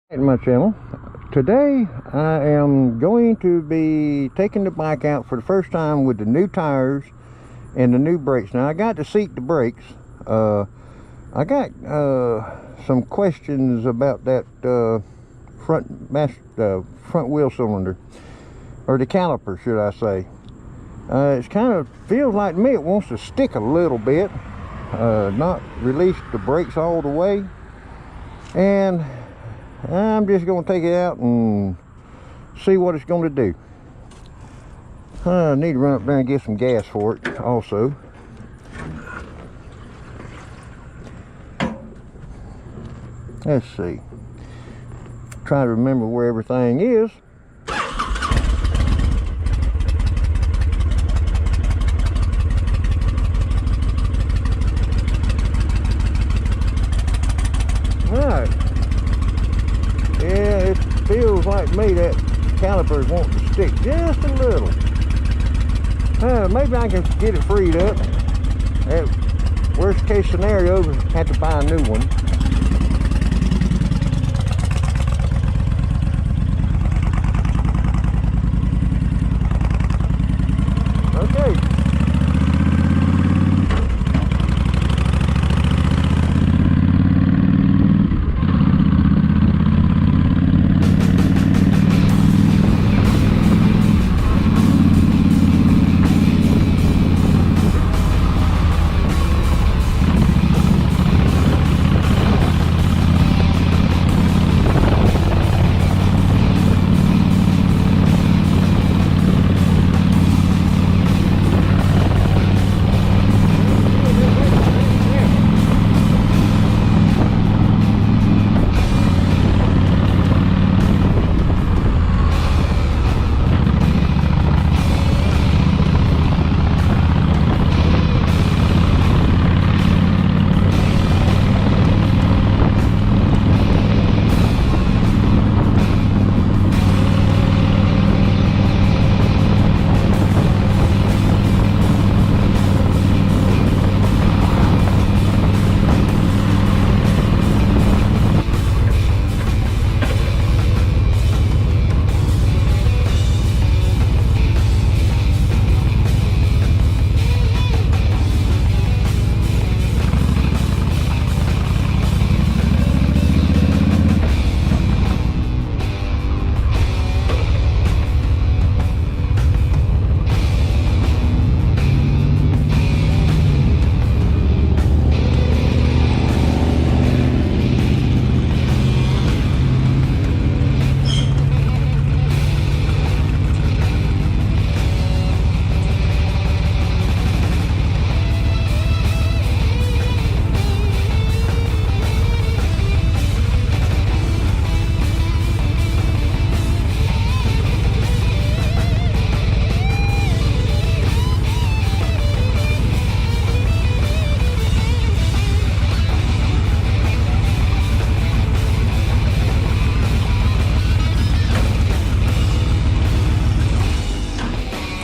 In my channel. Today I am going to be taking the bike out for the first time with the new tires and the new brakes. Now I got to seat the brakes. I got some questions about that front wheel cylinder, or the caliper should I say. It's kind of feels like to me it wants to stick a little bit, not release the brakes all the way, and I'm just going to take it out and see what it's going to do. I need to run up there and get some gas for it also. Let's see. Try to remember where everything is. Alright. Yeah, it feels like to me that caliper is wanting to stick just a little. Maybe I can get it freed up. Worst case scenario, have to buy a new one. Okay.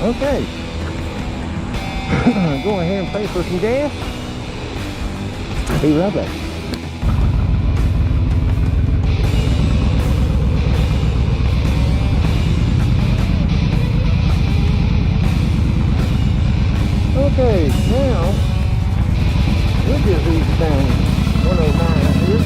Okay. Go ahead and pay for some gas. Be right back. Okay, now we'll just ease down 109 out here.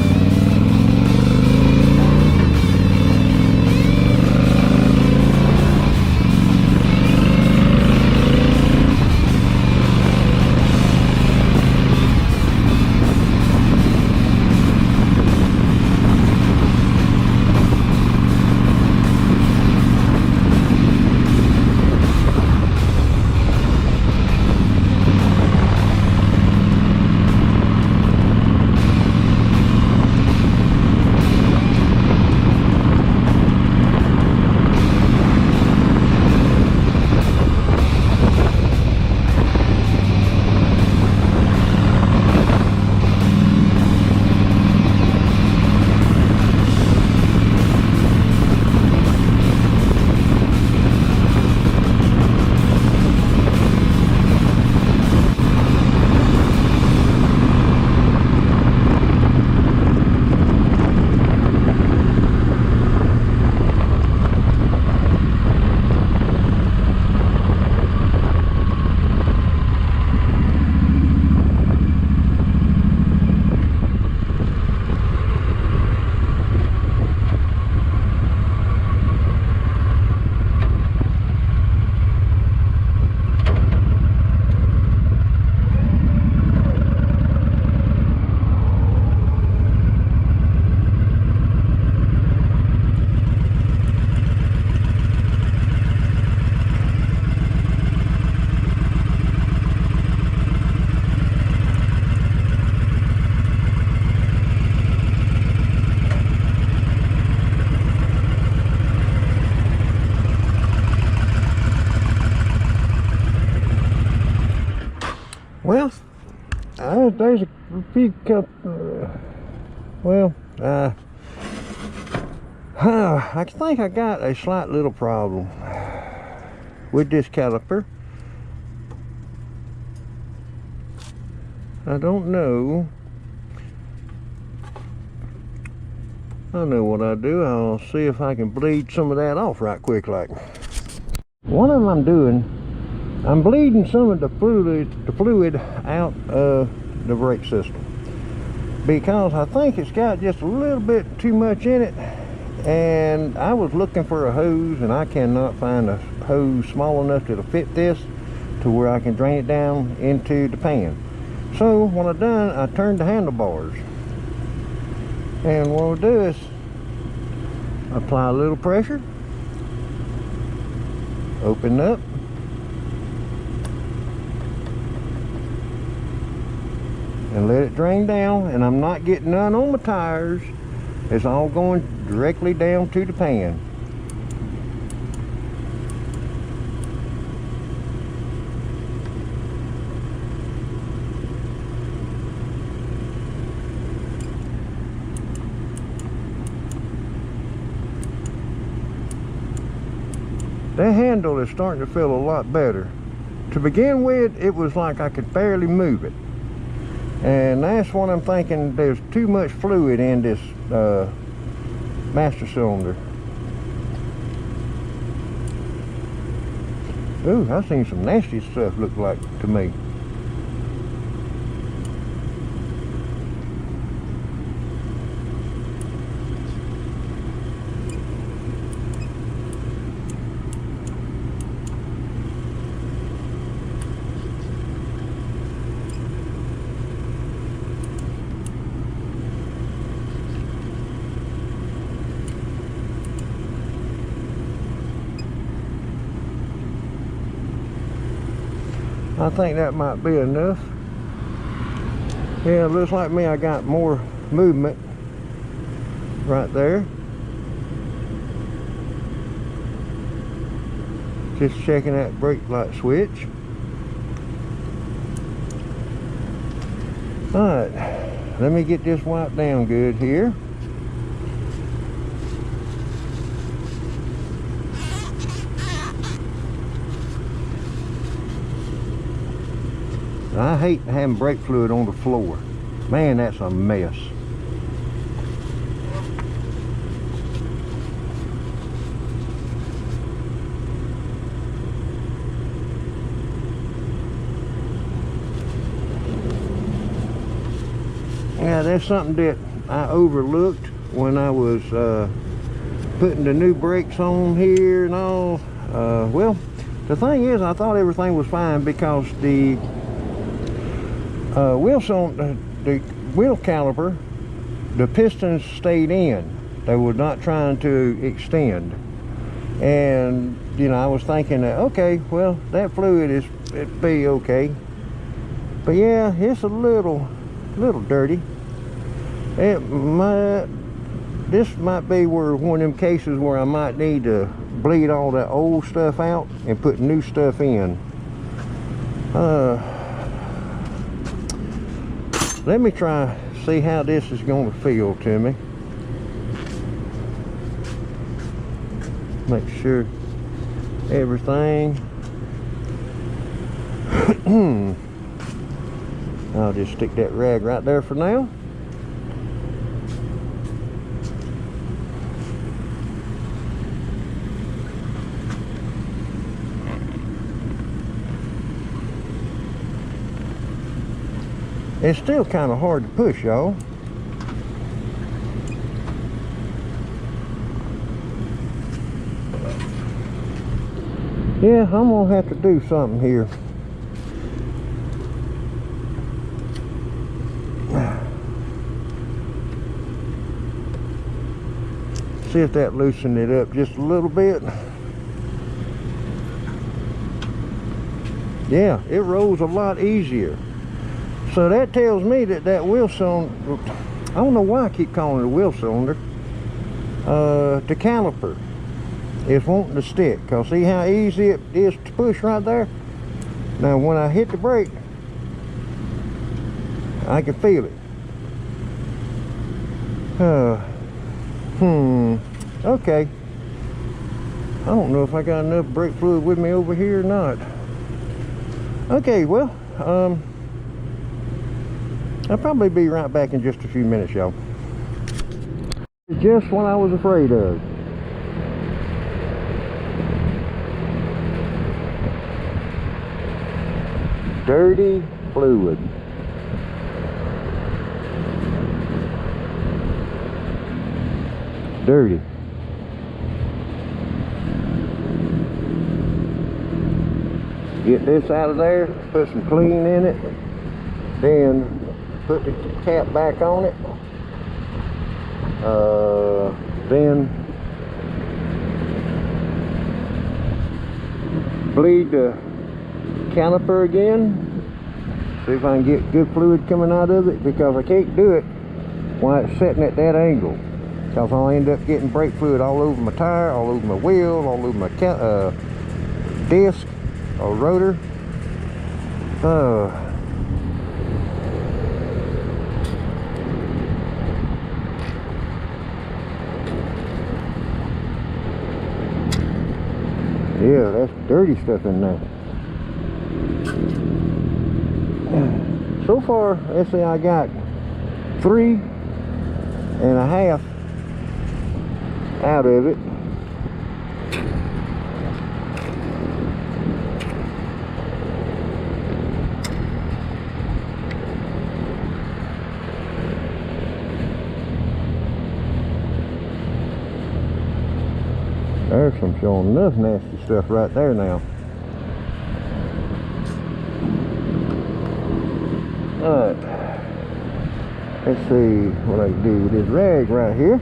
there's a few I think I got a slight little problem with this caliper. I don't know. I know what I do. I'll see if I can bleed some of that off right quick like. One of them I'm bleeding some of the fluid out of the brake system, because I think it's got just a little bit too much in it. And I was looking for a hose, and I cannot find a hose small enough to fit this to where I can drain it down into the pan. So what I done, I turned the handlebars, and what I'll do is apply a little pressure, open up, and let it drain down. And I'm not getting none on my tires. It's all going directly down to the pan. That handle is starting to feel a lot better. To begin with, it was like I could barely move it. And that's what I'm thinking, there's too much fluid in this master cylinder. Ooh, I've seen some nasty stuff look like to me. I think that might be enough. Yeah, it looks like me I got more movement right there. Just checking that brake light switch. Alright, let me get this wiped down good here. I hate having brake fluid on the floor. Man, that's a mess. Yeah, that's something that I overlooked when I was putting the new brakes on here and all. Well, the thing is, I thought everything was fine because the the wheel caliper, the pistons stayed in. They were not trying to extend. And you know, I was thinking that, okay, well, that fluid it'd be okay. But yeah, it's a little dirty. This might be one of them cases where I might need to bleed all that old stuff out and put new stuff in. Let me try see how this is going to feel to me. Make sure everything. I'll just stick that rag right there for now. It's still kind of hard to push, y'all. Yeah, I'm gonna have to do something here. See if that loosened it up just a little bit. Yeah, it rolls a lot easier. So that tells me that that wheel cylinder, I don't know why I keep calling it a wheel cylinder, the caliper is wanting to stick. Because see how easy it is to push right there? Now when I hit the brake, I can feel it. Okay. I don't know if I got enough brake fluid with me over here or not. Okay, well, I'll probably be right back in just a few minutes, y'all. Just what I was afraid of. Dirty fluid. Dirty. Get this out of there, put some clean in it, then put the cap back on it, then bleed the caliper again, see if I can get good fluid coming out of it, because I can't do it while it's sitting at that angle, because I'll end up getting brake fluid all over my tire, all over my wheel, all over my disc or rotor. Yeah, that's dirty stuff in there. So far, let's see, I got 3.5 out of it. There's some showing enough nasty stuff right there now. Alright, let's see what I can do with this rag right here.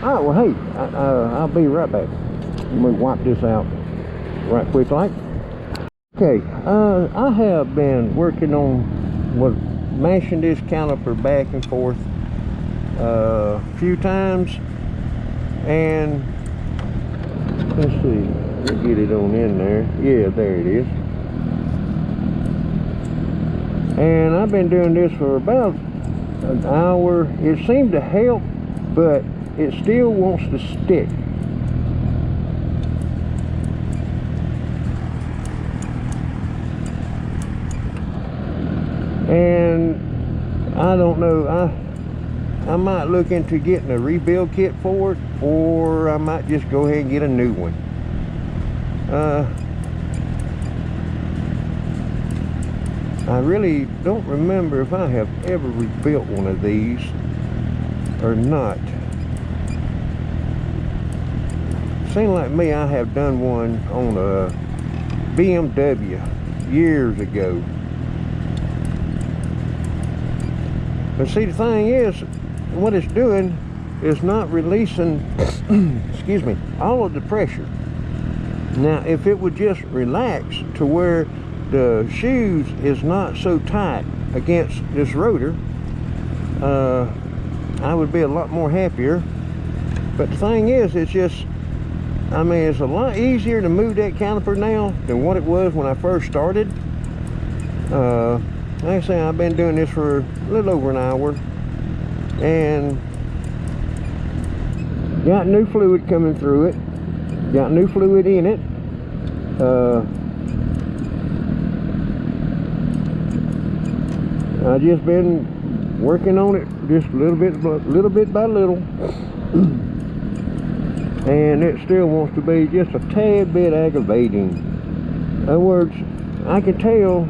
Alright, well hey, I'll be right back. Let me wipe this out right quick like. Okay, I have been working on mashing this caliper back and forth a few times, and let's see, let's get it on in there. Yeah, there it is. And I've been doing this for about an hour. It seemed to help, but it still wants to stick. And I don't know, I might look into getting a rebuild kit for it, or I might just go ahead and get a new one. I really don't remember if I have ever rebuilt one of these or not. Seems like me, I have done one on a BMW years ago. But see, the thing is, what it's doing is not releasing, excuse me, all of the pressure. Now, if it would just relax to where the shoes is not so tight against this rotor, I would be a lot more happier. But the thing is, it's just, I mean, it's a lot easier to move that caliper now than what it was when I first started. Like I say, I've been doing this for a little over an hour, and got new fluid coming through it, got new fluid in it. I've just been working on it just a little bit by little, and it still wants to be just a tad bit aggravating. In other words, I can tell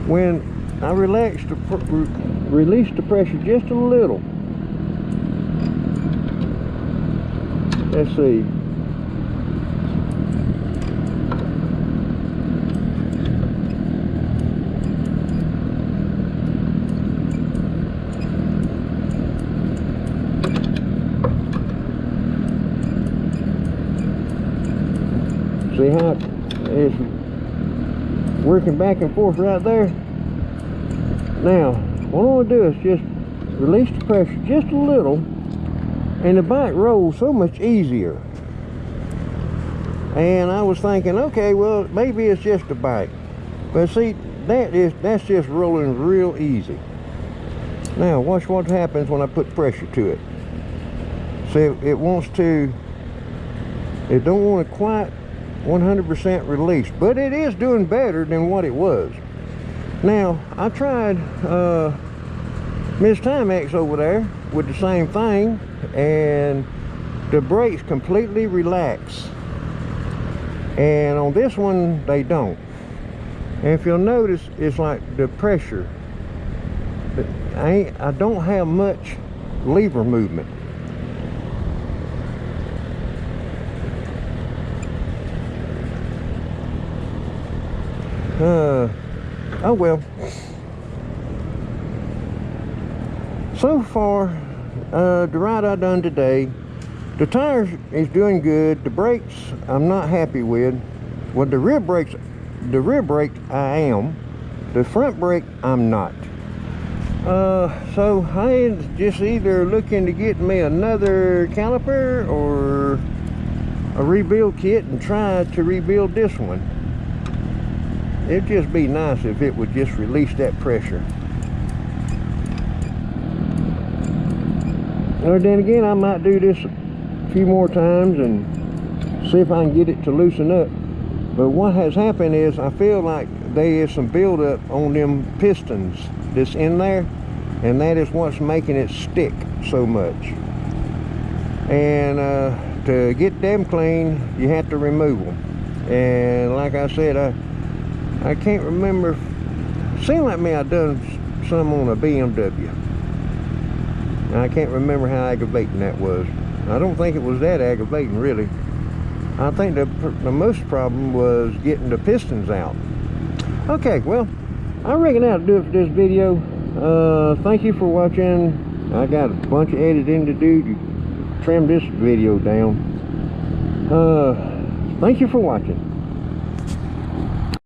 when I release the pressure just a little. Let's see. See how it's working back and forth right there? Now, what I want to do is just release the pressure just a little, and the bike rolls so much easier. And I was thinking, okay, well, maybe it's just a bike. But see, that's just rolling real easy. Now watch what happens when I put pressure to it. See, it don't want to quite 100% release, but it is doing better than what it was. Now I tried Miss Timex over there with the same thing, and the brakes completely relax, and on this one they don't. And if you'll notice, it's like the pressure, I don't have much lever movement. Oh well. So far, the ride I done today, the tires is doing good. The brakes I'm not happy with. Well, the rear brake I am. The front brake I'm not. So I am just either looking to get me another caliper or a rebuild kit and try to rebuild this one. It'd just be nice if it would just release that pressure. Or then again, I might do this a few more times and see if I can get it to loosen up. But what has happened is I feel like there is some buildup on them pistons that's in there, and that is what's making it stick so much. And to get them clean, you have to remove them. And like I said, I can't remember. Seemed like me I done some on a BMW. I can't remember how aggravating that was. I don't think it was that aggravating, really. I think the most problem was getting the pistons out. Okay, well, I reckon that'll do it for this video. Thank you for watching. I got a bunch of editing to do to trim this video down. Thank you for watching.